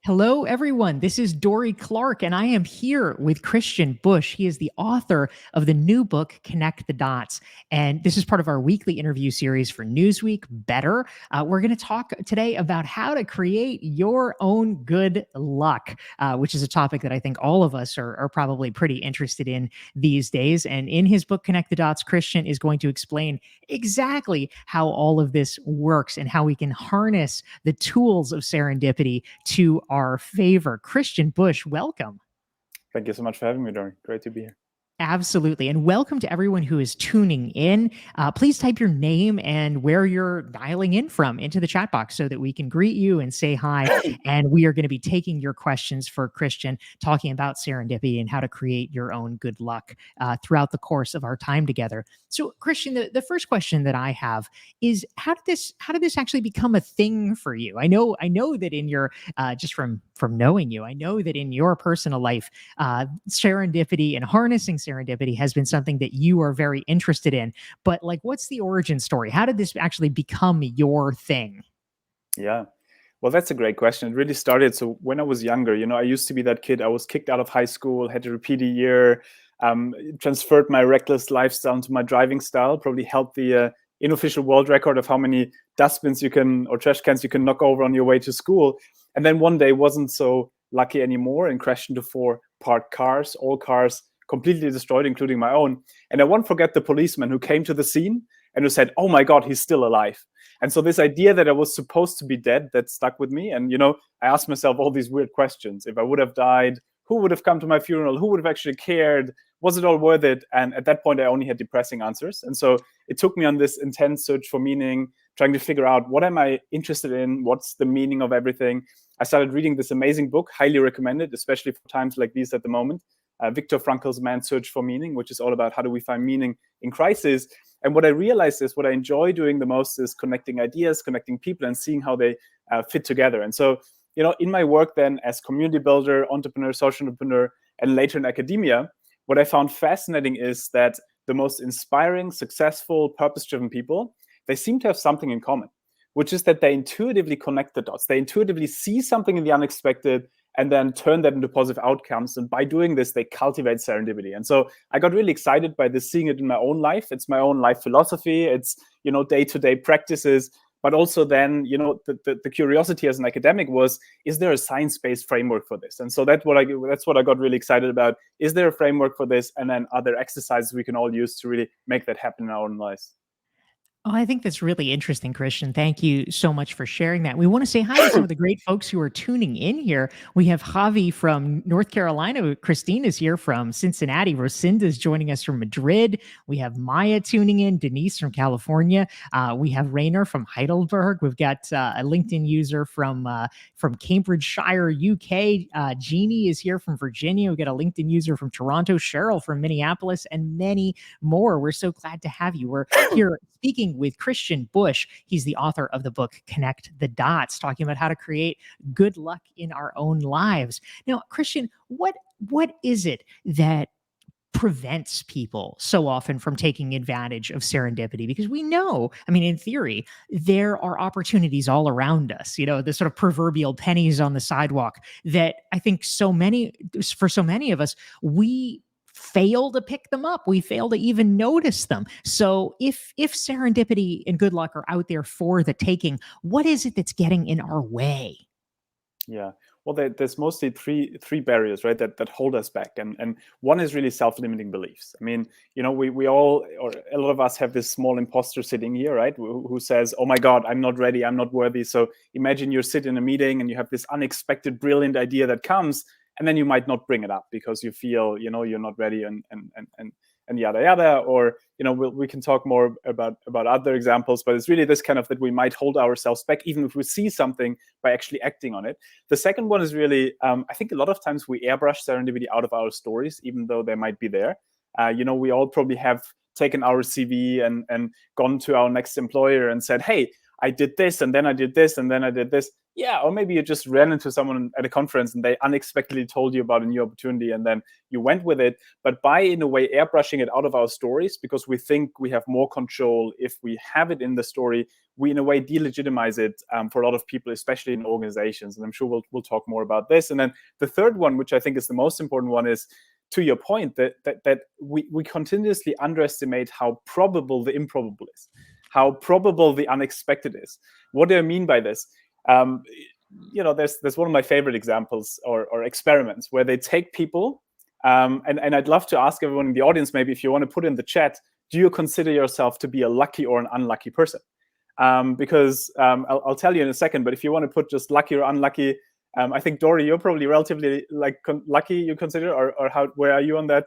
Hello, everyone. This is Dorie Clark, and I am here with Christian Busch. He is the author of the new book, Connect the Dots. And this is part of our weekly interview series for Newsweek Better. We're going to talk today about how to create your own good luck, which is a topic that I think all of us are probably pretty interested in these days. And in his book, Connect the Dots, Christian is going to explain exactly how all of this works and how we can harness the tools of serendipity to our favor. Christian Busch, welcome. Thank you so much for having me, Dorie. Great to be here. Absolutely. And welcome to everyone who is tuning in. Please type your name and where you're dialing in from into the chat box so that we can greet you and say hi. And we are going to be taking your questions for Christian, talking about serendipity and how to create your own good luck throughout the course of our time together. So, Christian, the first question that I have is how did this actually become a thing for you? I know that in your just from knowing you, I know that in your personal life, serendipity and harnessing serendipity has been something that you are very interested in. But what's the origin story? How did this actually become your thing? Yeah. Well, that's a great question. It really started. So when I was younger, I used to be that kid. I was kicked out of high school, had to repeat a year, transferred my reckless lifestyle into my driving style, probably held the unofficial world record of how many dustbins or trash cans you can knock over on your way to school. And then one day wasn't so lucky anymore and crashed into 4 parked cars, all cars completely destroyed, including my own. And I won't forget the policeman who came to the scene and who said, "Oh my God, he's still alive." And so this idea that I was supposed to be dead, that stuck with me. And, I asked myself all these weird questions. If I would have died, who would have come to my funeral? Who would have actually cared? Was it all worth it? And at that point, I only had depressing answers. And so it took me on this intense search for meaning, trying to figure out what am I interested in? What's the meaning of everything? I started reading this amazing book, highly recommended, especially for times like these at the moment. Viktor Frankl's Man's Search for Meaning, which is all about how do we find meaning in crisis. And what I realized is what I enjoy doing the most is connecting ideas, connecting people, and seeing how they fit together. And so, in my work then as community builder, entrepreneur, social entrepreneur, and later in academia, what I found fascinating is that the most inspiring, successful, purpose-driven people, they seem to have something in common, which is that they intuitively connect the dots. They intuitively see something in the unexpected and then turn that into positive outcomes. And by doing this, they cultivate serendipity. And so I got really excited by this, seeing it in my own life. It's my own life philosophy. It's, day-to-day practices. But also then, the curiosity as an academic was, is there a science-based framework for this? And so that's what I got really excited about. Is there a framework for this? And then other exercises we can all use to really make that happen in our own lives. Oh, I think that's really interesting, Christian. Thank you so much for sharing that. We want to say hi to some of the great folks who are tuning in here. We have Javi from North Carolina. Christine is here from Cincinnati. Rosinda is joining us from Madrid. We have Maya tuning in. Denise from California. We have Rainer from Heidelberg. We've got a LinkedIn user from Cambridgeshire, UK. Jeannie is here from Virginia. We've got a LinkedIn user from Toronto. Cheryl from Minneapolis, and many more. We're so glad to have you. We're here speaking with Christian Busch. He's the author of the book Connect the Dots, talking about how to create good luck in our own lives. Now, Christian, what is it that prevents people so often from taking advantage of serendipity? Because we know, in theory, there are opportunities all around us, the sort of proverbial pennies on the sidewalk that I think for so many of us, we fail to pick them up. We fail to even notice them. So if serendipity and good luck are out there for the taking, what is it that's getting in our way? Yeah. Well, there's mostly three barriers, right, that hold us back. And one is really self-limiting beliefs. We all, or a lot of us, have this small imposter sitting here, right, who says, "Oh my God, I'm not ready, I'm not worthy." So imagine you're sitting in a meeting and you have this unexpected, brilliant idea that comes, and then you might not bring it up because you feel, you're not ready and yada yada. Or we can talk more about other examples, but it's really this kind of that we might hold ourselves back even if we see something by actually acting on it. The second one is really, I think a lot of times we airbrush serendipity out of our stories, even though they might be there. We all probably have taken our CV and gone to our next employer and said, "Hey, I did this and then I did this and then I did this. Yeah, or maybe you just ran into someone at a conference and they unexpectedly told you about a new opportunity and then you went with it. But by, in a way, airbrushing it out of our stories, because we think we have more control if we have it in the story, we, in a way, delegitimize it for a lot of people, especially in organizations. And I'm sure we'll talk more about this. And then the third one, which I think is the most important one, is, to your point, that we continuously underestimate how probable the improbable is, how probable the unexpected is. What do I mean by this? There's one of my favorite examples or experiments where they take people, and I'd love to ask everyone in the audience, maybe if you want to put in the chat, do you consider yourself to be a lucky or an unlucky person? Because I'll tell you in a second, but if you want to put just lucky or unlucky, I think, Dorie, you're probably relatively lucky, you consider, or where are you on that?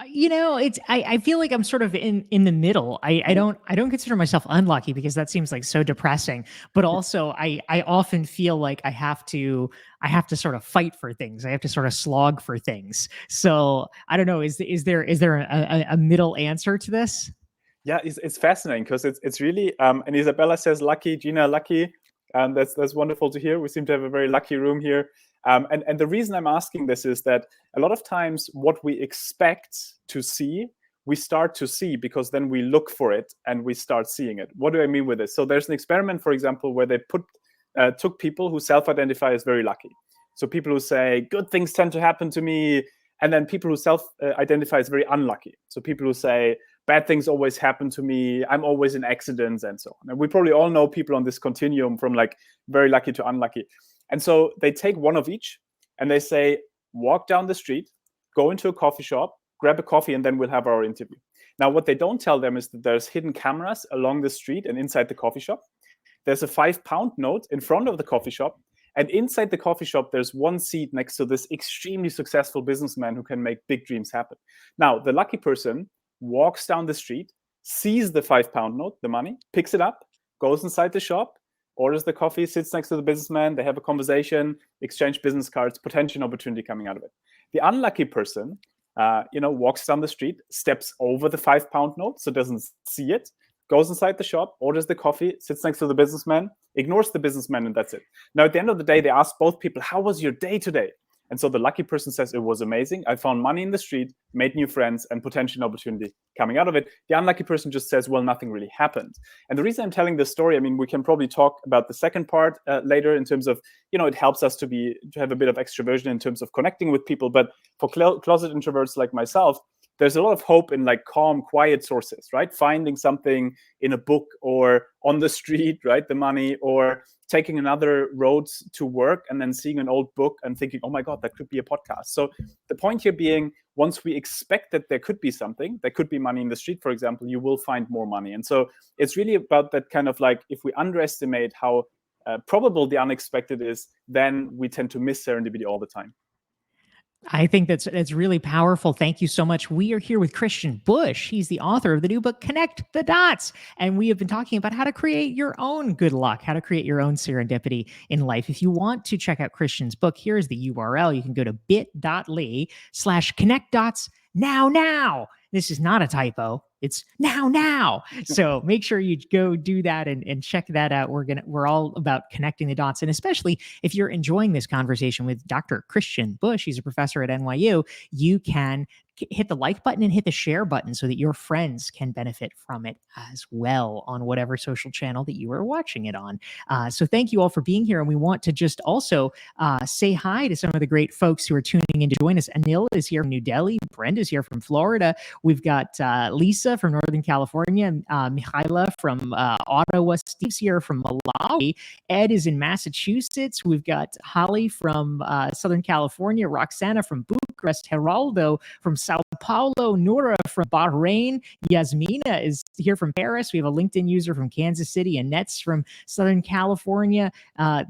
I feel like I'm sort of in the middle. I don't consider myself unlucky because that seems like so depressing. But also I often feel like I have to sort of fight for things. I have to sort of slog for things. So I don't know. Is there a middle answer to this? Yeah, it's fascinating because it's really and Isabella says lucky, Gina lucky. That's wonderful to hear. We seem to have a very lucky room here. And the reason I'm asking this is that a lot of times what we expect to see, we start to see because then we look for it and we start seeing it. What do I mean with this? So there's an experiment, for example, where they took people who self-identify as very lucky. So people who say, good things tend to happen to me, and then people who self-identify as very unlucky. So people who say, bad things always happen to me, I'm always in accidents, and so on. And we probably all know people on this continuum from like very lucky to unlucky. And so they take one of each and they say, walk down the street, go into a coffee shop, grab a coffee, and then we'll have our interview. Now, what they don't tell them is that there's hidden cameras along the street and inside the coffee shop. There's a £5 note in front of the coffee shop. And inside the coffee shop, there's one seat next to this extremely successful businessman who can make big dreams happen. Now, the lucky person walks down the street, sees the £5 note, the money, picks it up, goes inside the shop, orders the coffee, sits next to the businessman, they have a conversation, exchange business cards, potential opportunity coming out of it. The unlucky person, walks down the street, steps over the £5 note, so doesn't see it, goes inside the shop, orders the coffee, sits next to the businessman, ignores the businessman, and that's it. Now, at the end of the day, they ask both people, how was your day today? And so the lucky person says, it was amazing. I found money in the street, made new friends, and potential opportunity coming out of it. The unlucky person just says, well, nothing really happened. And the reason I'm telling this story, I mean, we can probably talk about the second part later in terms of, it helps us to have a bit of extroversion in terms of connecting with people. But for closet introverts like myself, there's a lot of hope in like calm, quiet sources, right? Finding something in a book or on the street, right? The money, or taking another road to work and then seeing an old book and thinking, oh my God, that could be a podcast. So the point here being, once we expect that there could be something, there could be money in the street, for example, you will find more money. And so it's really about that kind of like, if we underestimate how probable the unexpected is, then we tend to miss serendipity all the time. I think that's really powerful. Thank you so much. We are here with Christian Busch. He's the author of the new book, Connect the Dots. And we have been talking about how to create your own good luck, how to create your own serendipity in life. If you want to check out Christian's book, here's the URL. You can go to bit.ly/connect dots now. This is not a typo. It's now. So make sure you go do that and check that out. We're all about connecting the dots. And especially if you're enjoying this conversation with Dr. Christian Busch, he's a professor at NYU, you can hit the like button and hit the share button so that your friends can benefit from it as well on whatever social channel that you are watching it on. So thank you all for being here. And we want to just also say hi to some of the great folks who are tuning in to join us. Anil is here from New Delhi. Brenda's here from Florida. We've got Lisa from Northern California, Mihaila from Ottawa, Steve's here from Malawi, Ed is in Massachusetts, we've got Holly from Southern California, Roxana from Bucharest, Geraldo from Sao Paulo, Nora from Bahrain, Yasmina is here from Paris, we have a LinkedIn user from Kansas City, Annette's from Southern California.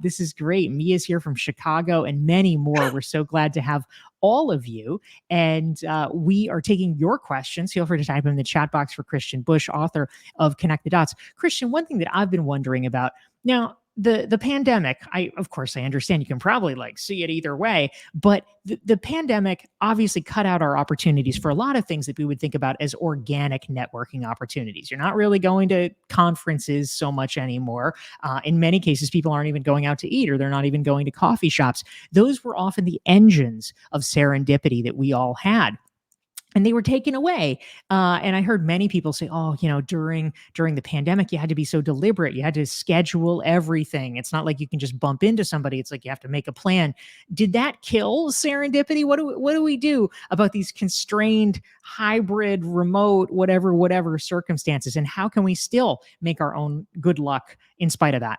This is great. Mia's here from Chicago, and many more. We're so glad to have all of you. And we are taking your questions. Feel free to type them in the chat box for Christian Busch, author of Connect the Dots. Christian, one thing that I've been wondering about now, the pandemic, of course I understand you can probably like see it either way, but the pandemic obviously cut out our opportunities for a lot of things that we would think about as organic networking opportunities. You're not really going to conferences so much anymore. In many cases, people aren't even going out to eat, or they're not even going to coffee shops. Those were often the engines of serendipity that we all had, and they were taken away. And I heard many people say, "Oh, during the pandemic, you had to be so deliberate. You had to schedule everything. It's not like you can just bump into somebody. It's like you have to make a plan." Did that kill serendipity? What do we do about these constrained, hybrid, remote, whatever circumstances? And how can we still make our own good luck in spite of that?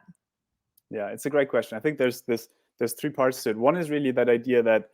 Yeah, it's a great question. I think there's three parts to it. One is really that idea that,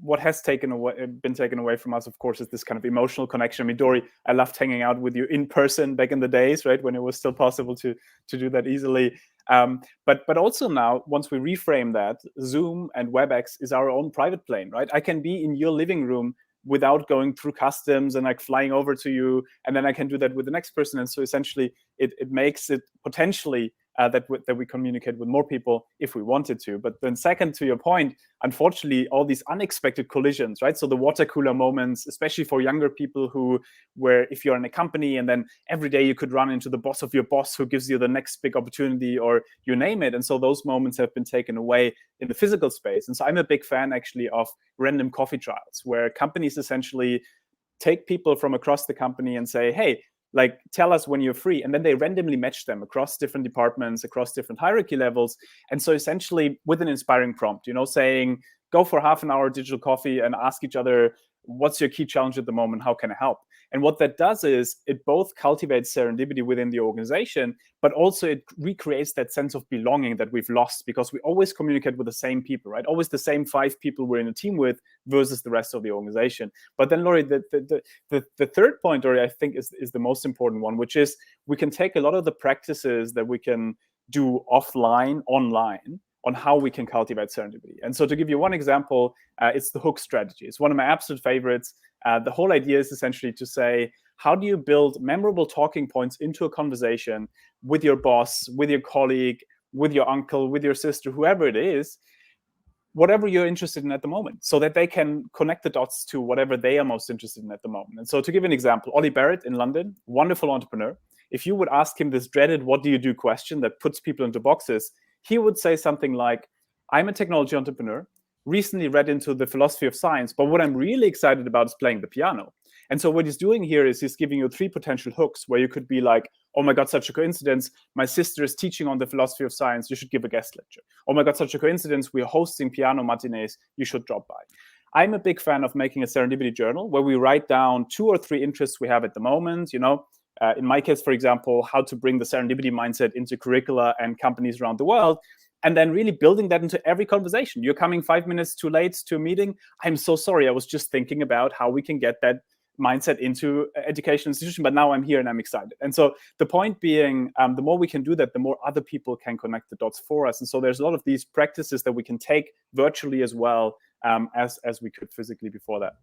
what has been taken away from us, of course, is this kind of emotional connection. I mean, Dorie, I loved hanging out with you in person back in the days, right, when it was still possible to do that easily. But also now, once we reframe that, Zoom and WebEx is our own private plane, right? I can be in your living room without going through customs and like flying over to you, and then I can do that with the next person. And so essentially, it makes it potentially that we communicate with more people if we wanted to. But then second, to your point, unfortunately, all these unexpected collisions, right? So the water cooler moments, especially for younger people where if you're in a company and then every day you could run into the boss of your boss who gives you the next big opportunity, or you name it. And so those moments have been taken away in the physical space. And so I'm a big fan actually of random coffee trials, where companies essentially take people from across the company and say, hey, like, tell us when you're free. And then they randomly match them across different departments, across different hierarchy levels. And so essentially with an inspiring prompt, saying, go for half an hour digital coffee and ask each other, what's your key challenge at the moment? How can I help? And what that does is it both cultivates serendipity within the organization, but also it recreates that sense of belonging that we've lost, because we always communicate with the same people, right? Always the same 5 people we're in a team with versus the rest of the organization. But then, Laurie, the third point, Laurie, I think is the most important one, which is we can take a lot of the practices that we can do offline, online, on how we can cultivate serendipity. And so to give you one example, it's the hook strategy. It's one of my absolute favorites. The whole idea is essentially to say, how do you build memorable talking points into a conversation with your boss, with your colleague, with your uncle, with your sister, whoever it is, whatever you're interested in at the moment, so that they can connect the dots to whatever they are most interested in at the moment. And so to give an example, Ollie Barrett in London, wonderful entrepreneur. If you would ask him this dreaded "what do you do" question that puts people into boxes, he would say something like, I'm a technology entrepreneur, recently read into the philosophy of science, but what I'm really excited about is playing the piano. And so what he's doing here is he's giving you 3 potential hooks where you could be like, oh my God, such a coincidence. My sister is teaching on the philosophy of science. You should give a guest lecture. Oh my God, such a coincidence. We're hosting piano matinees. You should drop by. I'm a big fan of making a serendipity journal where we write down 2 or 3 interests we have at the moment, in my case, for example, how to bring the serendipity mindset into curricula and companies around the world, and then really building that into every conversation. You're coming 5 minutes too late to a meeting. I'm so sorry. I was just thinking about how we can get that mindset into education institution, but now I'm here and I'm excited. And so the point being, the more we can do that, the more other people can connect the dots for us. And so there's a lot of these practices that we can take virtually as well as we could physically before that.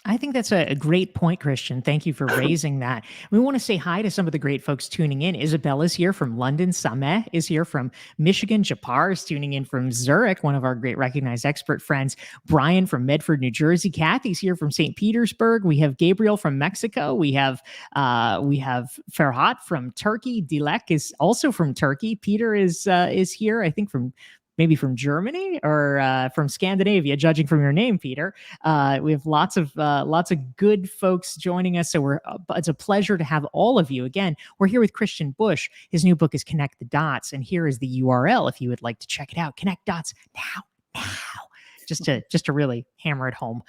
I think that's a great point, Christian. Thank you for raising that. We want to say hi to some of the great folks tuning in. Isabella's here from London. Sameh is here from Michigan. Japar is tuning in from Zurich, one of our great recognized expert friends. Brian from Medford, New Jersey. Kathy's here from St. Petersburg. We have Gabriel from Mexico. We have Ferhat from Turkey. Dilek is also from Turkey. Peter is here, I think, maybe from Germany or from Scandinavia, judging from your name, Peter. We have lots of good folks joining us. So it's a pleasure to have all of you. Again, we're here with Christian Busch. His new book is Connect the Dots. And here is the URL if you would like to check it out. Connect Dots now. Just to really hammer it home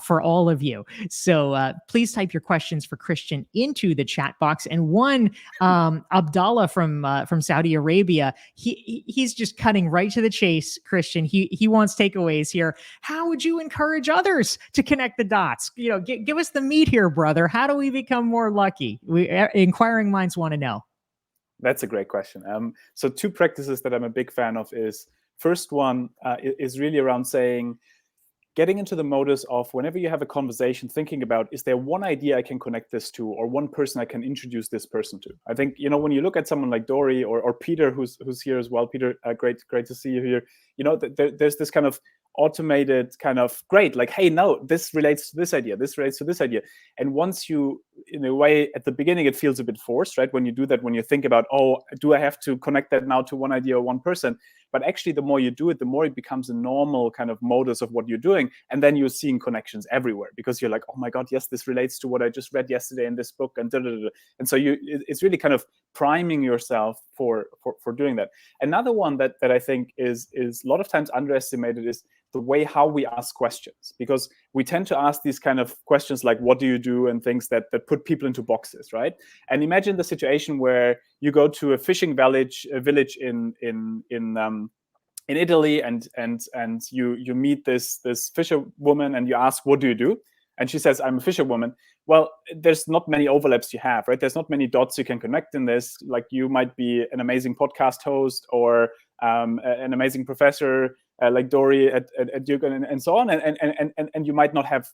for all of you. So please type your questions for Christian into the chat box. And one, Abdallah from Saudi Arabia, he's just cutting right to the chase. Christian, he wants takeaways here. How would you encourage others to connect the dots? Give us the meat here, brother. How do we become more lucky? Inquiring minds want to know. That's a great question. So 2 practices that I'm a big fan of is, first one is really around saying, getting into the modus of whenever you have a conversation, thinking about, is there one idea I can connect this to, or one person I can introduce this person to? I think, when you look at someone like Dorie or Peter, who's here as well. Peter, great to see you here. There's this kind of automated kind of great, like, hey, no, this relates to this idea, this relates to this idea. And once you, in a way, at the beginning, it feels a bit forced, right? When you do that, when you think about, oh, do I have to connect that now to one idea or one person? But actually, the more you do it, the more it becomes a normal kind of modus of what you're doing. And then you're seeing connections everywhere, because you're like, oh my God, yes, this relates to what I just read yesterday in this book, and da, da, da. And so it's really kind of priming yourself for doing that. Another one that I think is a lot of times underestimated is the way how we ask questions, because we tend to ask these kind of questions like, what do you do, and things that put people into boxes, right? And imagine the situation where you go to a fishing village in Italy, and you meet this fisherwoman, and you ask, what do you do? And she says, I'm a fisherwoman. Well, there's not many overlaps you have, right? There's not many dots you can connect in this. Like, you might be an amazing podcast host, or an amazing professor, like Dorie at Duke, and so on. And you might not have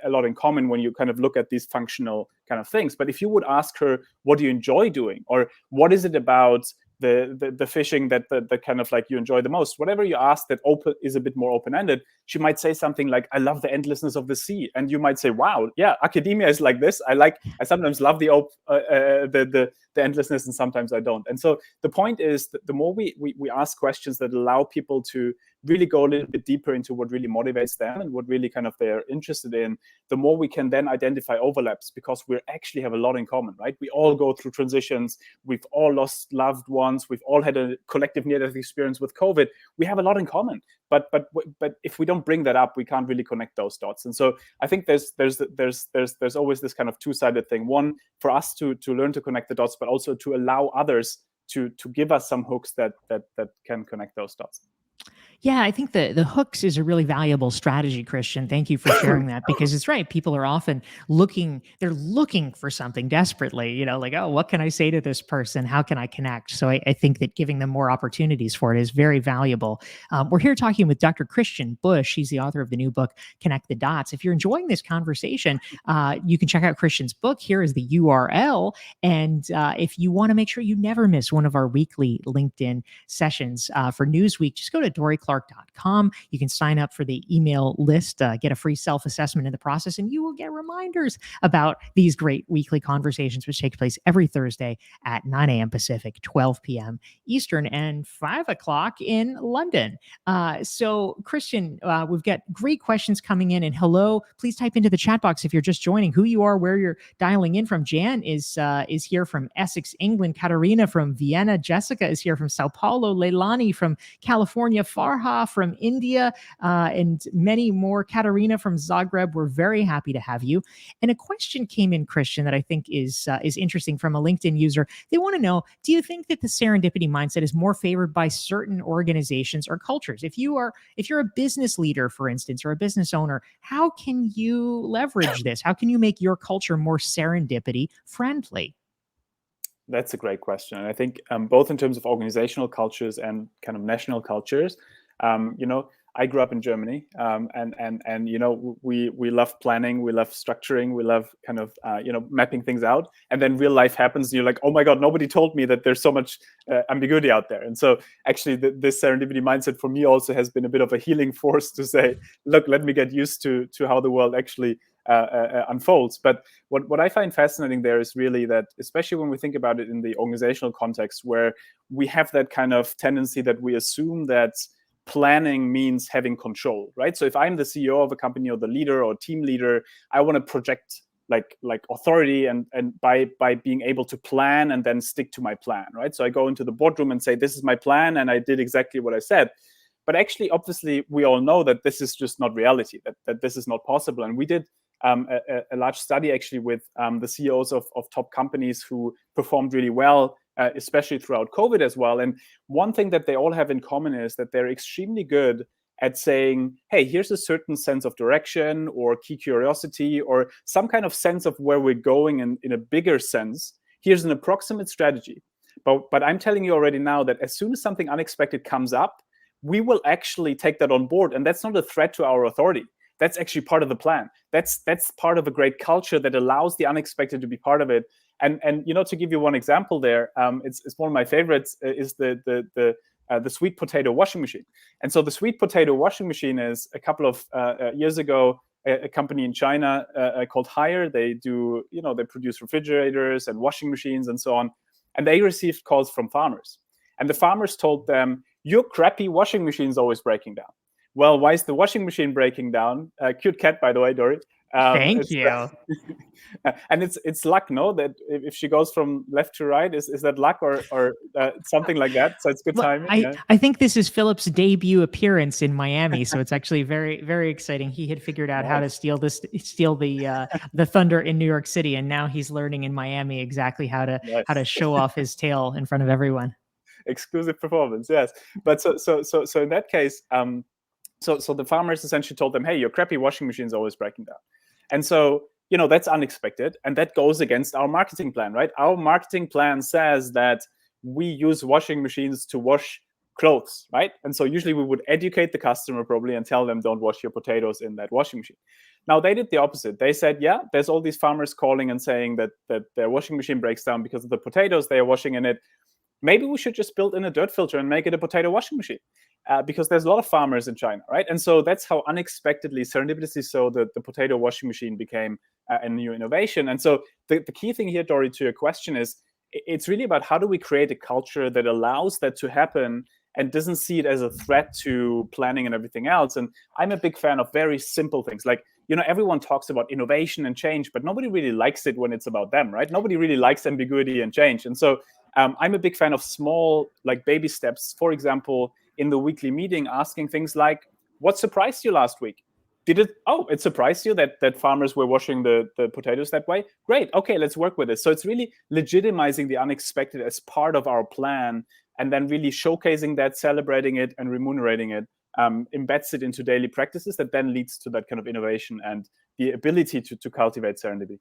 a lot in common when you kind of look at these functional kind of things. But if you would ask her, what do you enjoy doing? Or what is it about the fishing that kind of like you enjoy the most? Whatever you ask that is a bit more open-ended, she might say something like, I love the endlessness of the sea. And you might say, wow, yeah, academia is like this. I sometimes love the endlessness, and sometimes I don't. And so the point is that the more we ask questions that allow people to really go a little bit deeper into what really motivates them and what really kind of they're interested in, the more we can then identify overlaps, because we actually have a lot in common, right? We all go through transitions. We've all lost loved ones. We've all had a collective near-death experience with COVID. We have a lot in common. But if we don't bring that up, we can't really connect those dots. And so I think there's always this kind of two-sided thing. One, for us to learn to connect the dots, but also to allow others to give us some hooks that can connect those dots. Yeah, I think the hooks is a really valuable strategy, Christian. Thank you for sharing that, because it's right. People are often looking for something desperately, like, oh, what can I say to this person? How can I connect? So I think that giving them more opportunities for it is very valuable. We're here talking with Dr. Christian Busch. He's the author of the new book, Connect the Dots. If you're enjoying this conversation, you can check out Christian's book. Here is the URL. And if you want to make sure you never miss one of our weekly LinkedIn sessions for Newsweek, just go to DorieClark.com. You can sign up for the email list, get a free self-assessment in the process, and you will get reminders about these great weekly conversations, which take place every Thursday at 9 a.m. Pacific, 12 p.m. Eastern, and 5 o'clock in London. So, Christian, we've got great questions coming in. And hello, please type into the chat box if you're just joining who you are, where you're dialing in from. Jan is here from Essex, England. Katarina from Vienna. Jessica is here from Sao Paulo. Leilani from California. Farha from India, and many more. Katarina from Zagreb. We're very happy to have you. And a question came in, Christian, that I think is interesting from a LinkedIn user. They want to know, do you think that the serendipity mindset is more favored by certain organizations or cultures? If you're a business leader, for instance, or a business owner, how can you leverage this? How can you make your culture more serendipity friendly? That's a great question. And I think both in terms of organizational cultures and kind of national cultures, I grew up in Germany, and we love planning, we love structuring, we love kind of mapping things out, and then real life happens, and you're like, oh my God, nobody told me that there's so much ambiguity out there. And so actually, this serendipity mindset for me also has been a bit of a healing force to say, look, let me get used to how the world actually unfolds. But what I find fascinating there is really that, especially when we think about it in the organizational context, where we have that kind of tendency that we assume that planning means having control, right? So if I'm the CEO of a company, or the leader or team leader, I want to project like authority and by being able to plan and then stick to my plan, right? So I go into the boardroom and say, this is my plan, and I did exactly what I said. But actually, obviously, we all know that this is just not reality, that this is not possible. And we did a large study actually with the CEOs of top companies who performed really well, especially throughout COVID as well. And one thing that they all have in common is that they're extremely good at saying, hey, here's a certain sense of direction or key curiosity or some kind of sense of where we're going in a bigger sense. Here's an approximate strategy. But I'm telling you already now that as soon as something unexpected comes up, we will actually take that on board. And that's not a threat to our authority. That's actually part of the plan. That's part of a great culture that allows the unexpected to be part of it. And to give you one example there, it's one of my favorites, is the sweet potato washing machine. And so the sweet potato washing machine is, a couple of years ago, a company in China called Haier. They do, they produce refrigerators and washing machines and so on. And they received calls from farmers. And the farmers told them, your crappy washing machine is always breaking down. Well, why is the washing machine breaking down? Cute cat, by the way, Dorie. Thank you. And it's luck, no? That if she goes from left to right, is that luck or something like that? So it's good timing. I think this is Philip's debut appearance in Miami, so it's actually very, very exciting. He had figured out how to steal the thunder in New York City, and now he's learning in Miami exactly how to show off his tail in front of everyone. Exclusive performance, yes. But so in that case, so the farmers essentially told them, hey, your crappy washing machine is always breaking down. And so, that's unexpected. And that goes against our marketing plan, right? Our marketing plan says that we use washing machines to wash clothes, right? And so usually we would educate the customer probably and tell them, don't wash your potatoes in that washing machine. Now they did the opposite. They said, yeah, there's all these farmers calling and saying that their washing machine breaks down because of the potatoes they are washing in it. Maybe we should just build in a dirt filter and make it a potato washing machine, because there's a lot of farmers in China, right? And so that's how unexpectedly, serendipitously so, the potato washing machine became a new innovation. And so the key thing here, Dorie, to your question is, it's really about how do we create a culture that allows that to happen and doesn't see it as a threat to planning and everything else. And I'm a big fan of very simple things. Like, everyone talks about innovation and change, but nobody really likes it when it's about them, right? Nobody really likes ambiguity and change. And so I'm a big fan of small, like, baby steps. For example, in the weekly meeting, asking things like, what surprised you last week? It surprised you that farmers were washing the potatoes that way? Great. Okay, let's work with it. So it's really legitimizing the unexpected as part of our plan, and then really showcasing that, celebrating it, and remunerating it, embeds it into daily practices that then leads to that kind of innovation and the ability to cultivate serendipity.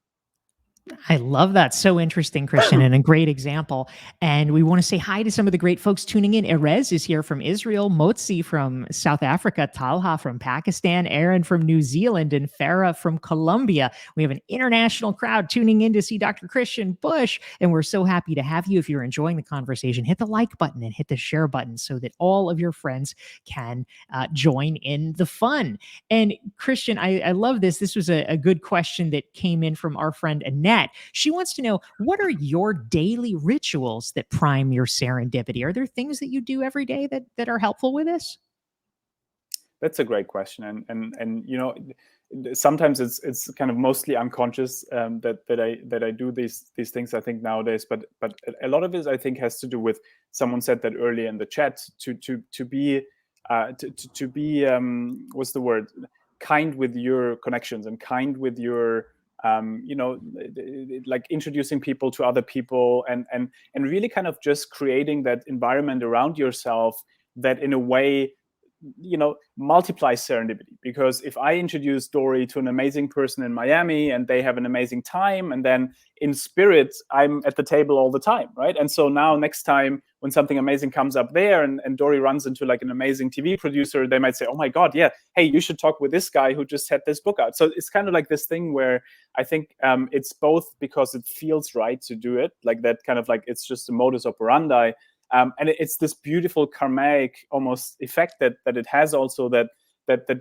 I love that. So interesting, Christian, and a great example. And we want to say hi to some of the great folks tuning in. Erez is here from Israel, Motzi from South Africa, Talha from Pakistan, Aaron from New Zealand, and Farah from Colombia. We have an international crowd tuning in to see Dr. Christian Busch, and we're so happy to have you. If you're enjoying the conversation, hit the like button and hit the share button so that all of your friends can join in the fun. And Christian, I love this. This was a good question that came in from our friend Annette. She wants to know, what are your daily rituals that prime your serendipity? Are there things that you do every day that are helpful with this? That's a great question, and sometimes it's kind of mostly unconscious, that I do these things, I think, nowadays. But a lot of it, I think, has to do with, someone said that earlier in the chat, to be what's the word, kind with your connections and kind with your like introducing people to other people, and really kind of just creating that environment around yourself that in a way multiplies serendipity. Because if I introduce Dorie to an amazing person in Miami and they have an amazing time, and then in spirit I'm at the table all the time, right? And so now next time when something amazing comes up there, and Dorie runs into like an amazing TV producer, they might say, oh my God, yeah, hey, you should talk with this guy who just had this book out. So it's kind of like this thing where I think it's both because it feels right to do it, like that kind of like, it's just a modus operandi. And it's this beautiful karmic almost effect that it has also, that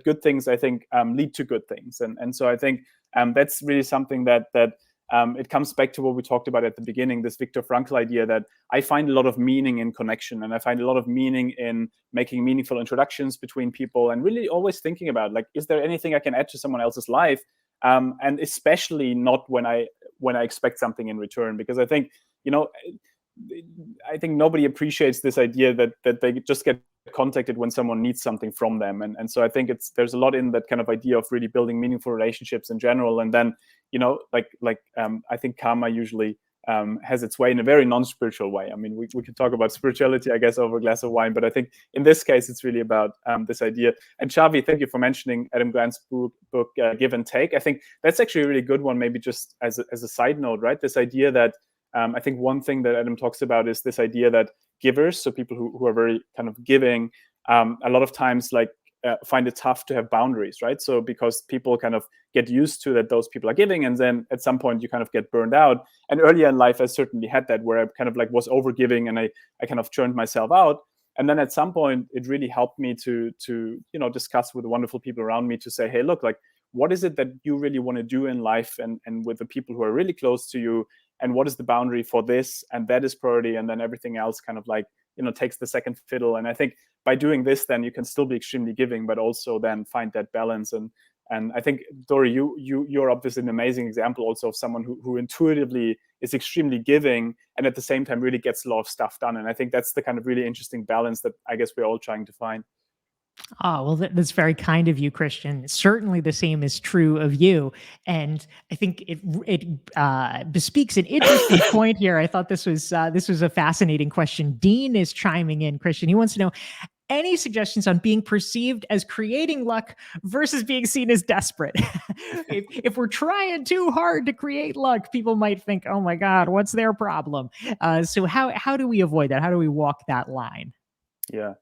good things, I think, lead to good things. And so I think that's really something that it comes back to what we talked about at the beginning, this Viktor Frankl idea that I find a lot of meaning in connection, and I find a lot of meaning in making meaningful introductions between people, and really always thinking about, like, is there anything I can add to someone else's life? And especially not when I expect something in return, because I think, I think nobody appreciates this idea that they just get contacted when someone needs something from them. And so I think there's a lot in that kind of idea of really building meaningful relationships in general. And then, I think karma usually has its way in a very non-spiritual way. I mean, we could talk about spirituality, I guess, over a glass of wine, but I think in this case, it's really about this idea. And Xavi, thank you for mentioning Adam Grant's book Give and Take. I think that's actually a really good one, maybe just as a side note, right? This idea that I think one thing that Adam talks about is this idea that givers, so people who are very kind of giving, a lot of times, like, find it tough to have boundaries, right? So because people kind of get used to that those people are giving, and then at some point you kind of get burned out. And earlier in life, I certainly had that, where I kind of like was over giving, and I kind of churned myself out. And then at some point, it really helped me to discuss with the wonderful people around me to say, hey, look, like, what is it that you really want to do in life, and with the people who are really close to you, and what is the boundary for this, and that is priority, and then everything else kind of like takes the second fiddle. And I think by doing this, then you can still be extremely giving, but also then find that balance. And I think, Dorie, you're obviously an amazing example also of someone who intuitively is extremely giving, and at the same time really gets a lot of stuff done. And I think that's the kind of really interesting balance that I guess we're all trying to find. Oh, well, that's very kind of you, Christian. Certainly the same is true of you. And I think it bespeaks an interesting point here. I thought this was a fascinating question. Dean is chiming in, Christian. He wants to know any suggestions on being perceived as creating luck versus being seen as desperate. If we're trying too hard to create luck, people might think, oh my God, what's their problem? So how do we avoid that? How do we walk that line? Yeah.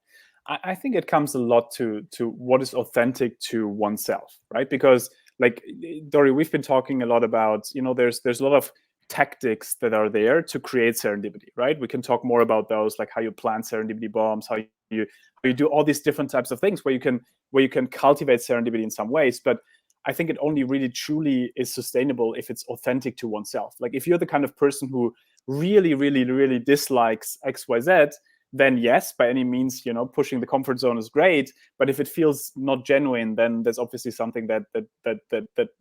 I think it comes a lot to what is authentic to oneself, right? Because like, Dorie, we've been talking a lot about, there's a lot of tactics that are there to create serendipity, right? We can talk more about those, like how you plant serendipity bombs, how you do all these different types of things where you can cultivate serendipity in some ways. But I think it only really truly is sustainable if it's authentic to oneself. Like if you're the kind of person who really, really, really dislikes XYZ, then yes, by any means, pushing the comfort zone is great. But if it feels not genuine, then there's obviously something that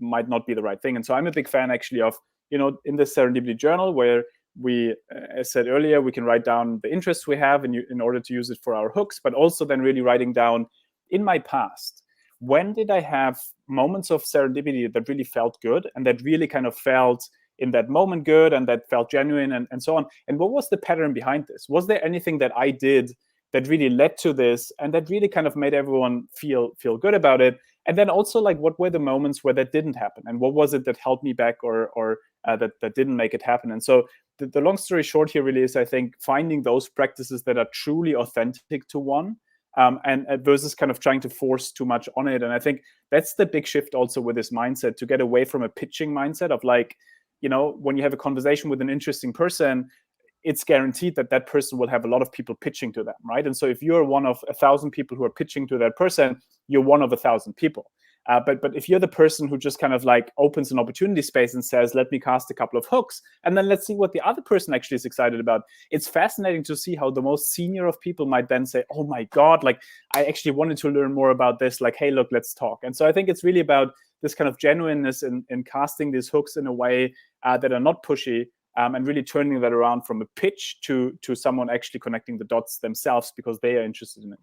might not be the right thing. And so I'm a big fan actually of, in the Serendipity Journal, where we, as said earlier, we can write down the interests we have in order to use it for our hooks, but also then really writing down, in my past, when did I have moments of serendipity that really felt good, and that really kind of felt in that moment good, and that felt genuine, and so on. And what was the pattern behind this? Was there anything that I did that really led to this, and that really kind of made everyone feel good about it? And then also, like, what were the moments where that didn't happen, and what was it that held me back, or that didn't make it happen? And so the long story short here really is, I think, finding those practices that are truly authentic to one, and versus kind of trying to force too much on it. And I think that's the big shift also with this mindset, to get away from a pitching mindset of like, when you have a conversation with an interesting person, it's guaranteed that that person will have a lot of people pitching to them, right? And so if you're one of 1,000 people who are pitching to that person, you're one of 1,000 people. But if you're the person who just kind of like opens an opportunity space and says, let me cast a couple of hooks, and then let's see what the other person actually is excited about, it's fascinating to see how the most senior of people might then say, oh my God, like, I actually wanted to learn more about this. Like, hey, look, let's talk. And so I think it's really about this kind of genuineness in casting these hooks in a way that are not pushy, and really turning that around from a pitch to someone actually connecting the dots themselves because they are interested in it.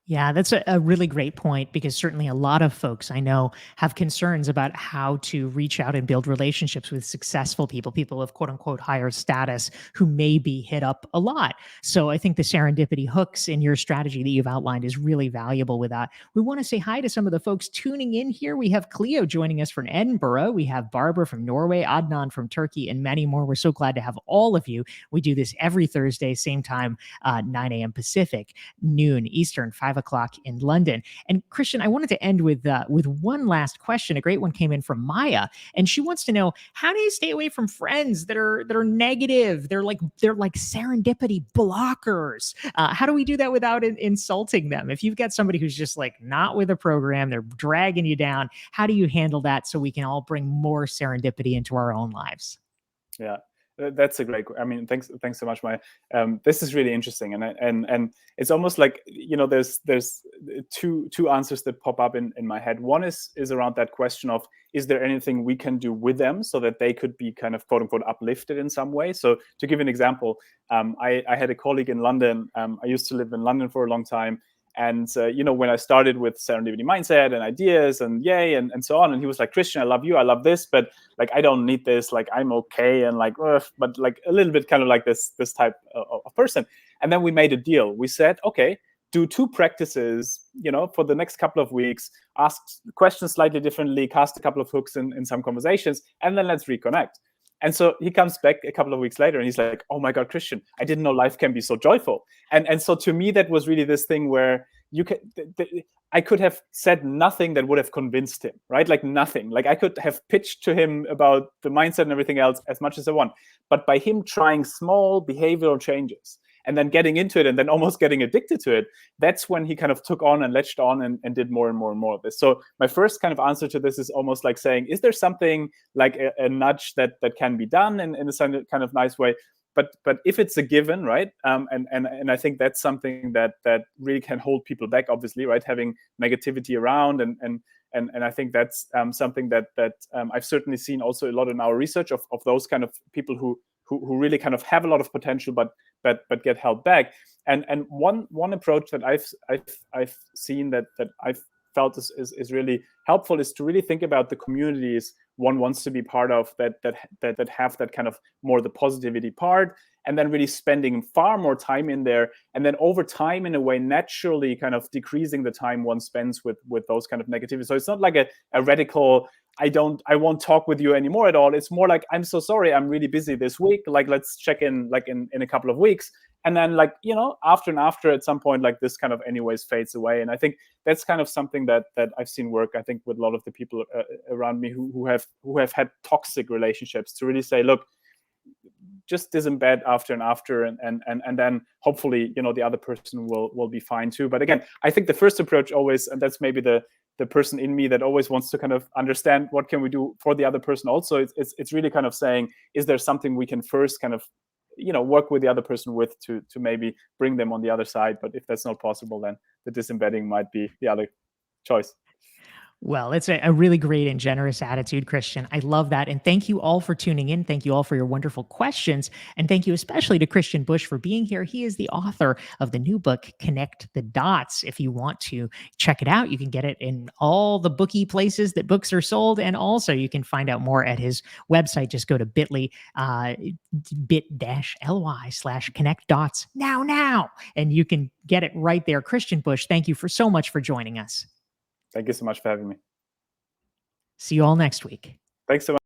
Yeah, that's a really great point, because certainly a lot of folks I know have concerns about how to reach out and build relationships with successful people of quote unquote higher status who may be hit up a lot. So I think the serendipity hooks in your strategy that you've outlined is really valuable with that. We want to say hi to some of the folks tuning in here. We have Cleo joining us from Edinburgh. We have Barbara from Norway, Adnan from Turkey, and many more. We're so glad to have all of you. We do this every Thursday, same time, 9 a.m. Pacific, noon Eastern, 5 o'clock in London. And Christian, I wanted to end with one last question. A great one came in from Maya, and she wants to know, how do you stay away from friends that are negative? They're like serendipity blockers. How do we do that without insulting them? If you've got somebody who's just like not with a program, they're dragging you down, how do you handle that so we can all bring more serendipity into our own lives? Yeah. That's a great. I mean, thanks so much, Maya. This is really interesting, and it's almost like there's two answers that pop up in my head. One is around that question of, is there anything we can do with them so that they could be kind of quote unquote uplifted in some way? So to give an example, I had a colleague in London. I used to live in London for a long time. And, when I started with serendipity mindset and ideas and yay and so on, and he was like, Christian, I love you. I love this, but like, I don't need this. Like, I'm okay. And like, but like a little bit kind of like this type of person. And then we made a deal. We said, okay, do 2 practices, for the next couple of weeks, ask questions slightly differently, cast a couple of hooks in some conversations, and then let's reconnect. And so he comes back a couple of weeks later and he's like, oh my God, Christian, I didn't know life can be so joyful. And so to me, that was really this thing where you can, I could have said nothing that would have convinced him, right? Like nothing. Like I could have pitched to him about the mindset and everything else as much as I want. But by him trying small behavioral changes and then getting into it and then almost getting addicted to it, that's when he kind of took on and latched on and did more and more and more of this. So my first kind of answer to this is almost like saying, is there something like a nudge that can be done in a kind of nice way? But if it's a given, right? And I think that's something that really can hold people back, obviously, right? Having negativity around and I think that's something that I've certainly seen also a lot in our research of those kind of people who really kind of have a lot of potential but get held back. And one approach that I've seen that I've felt is really helpful is to really think about the communities one wants to be part of that have that kind of more the positivity part, and then really spending far more time in there, and then over time in a way naturally kind of decreasing the time one spends with those kind of negativity. So it's not like a radical I won't talk with you anymore at all. It's more like, I'm so sorry, I'm really busy this week, like let's check in like in a couple of weeks. And then like, after at some point, like this kind of anyways fades away. And I think that's kind of something that I've seen work, I think, with a lot of the people around me who have had toxic relationships, to really say, look, just disembed after and then hopefully, the other person will be fine too. But again, I think the first approach always, and that's maybe the person in me that always wants to kind of understand what can we do for the other person also, it's really kind of saying, is there something we can first kind of work with the other person with to maybe bring them on the other side. But if that's not possible, then the disembedding might be the other choice. Well, it's a really great and generous attitude, Christian. I love that. And thank you all for tuning in. Thank you all for your wonderful questions. And thank you especially to Christian Busch for being here. He is the author of the new book, Connect the Dots. If you want to check it out, you can get it in all the bookie places that books are sold. And also you can find out more at his website. Just go to bit.ly, bit-ly/connect dots now. And you can get it right there. Christian Busch, thank you so much for joining us. Thank you so much for having me. See you all next week. Thanks so much.